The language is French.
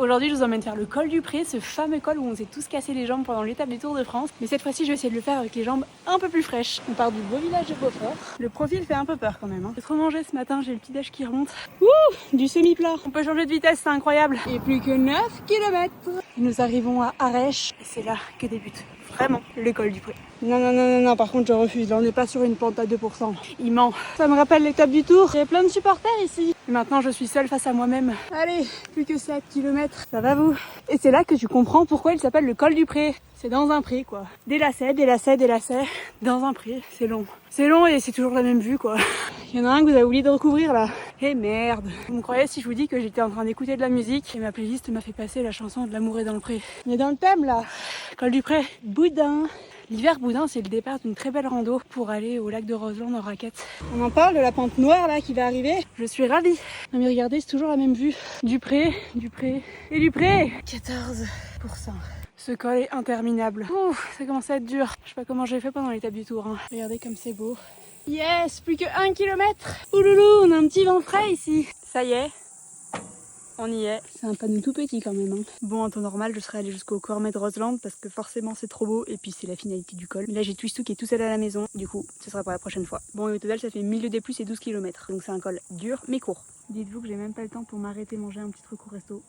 Aujourd'hui, je vous emmène faire le col du Pré, ce fameux col où on s'est tous cassé les jambes pendant l'étape du Tour de France. Mais cette fois-ci, je vais essayer de le faire avec les jambes un peu plus fraîches. On part du beau village de Beaufort. Le profil fait un peu peur quand même. J'ai trop mangé ce matin, j'ai le petit déj qui remonte. Ouh, du semi-plat. On peut changer de vitesse, c'est incroyable. Et plus que 9 km. Nous arrivons à Arèche et c'est là que débute vraiment le col du Pré. Non, par contre je refuse, là on n'est pas sur une pente à 2%. Il ment. Ça me rappelle l'étape du Tour, il y a plein de supporters ici. Et maintenant je suis seule face à moi-même. Allez, plus que 7 km, ça va vous? Et c'est là que tu comprends pourquoi il s'appelle le col du Pré. C'est dans un pré quoi. Des lacets, dans un pré, c'est long. C'est long et c'est toujours la même vue quoi. Il y en a un que vous avez oublié de recouvrir là. Eh merde. Vous me croyez si je vous dis que j'étais en train d'écouter de la musique et ma playlist m'a fait passer la chanson de l'amour est dans le pré. On est dans le thème là. Col du Pré, Boudin. L'hiver Boudin, c'est le départ d'une très belle rando pour aller au lac de Roseland en raquette. On en parle de la pente noire là qui va arriver. Je suis ravie. Non mais regardez, c'est toujours la même vue. Du Pré et du Pré. 14%. Ce col est interminable. Ouh, ça commence à être dur. Je sais pas comment j'ai fait pendant l'étape du Tour. Regardez comme c'est beau. Yes, plus que 1 km. Ouloulou, on a un petit vent frais ici. Ça y est, on y est. C'est un panneau tout petit quand même. Bon, en temps normal, je serais allée jusqu'au Cormet de Roseland parce que forcément c'est trop beau et puis c'est la finalité du col. Mais là, j'ai Twistou qui est tout seul à la maison. Du coup, ce sera pour la prochaine fois. Bon, et au total, ça fait 1000 de D+, et 12 km. Donc c'est un col dur mais court. Dites-vous que j'ai même pas le temps pour m'arrêter manger un petit truc au resto.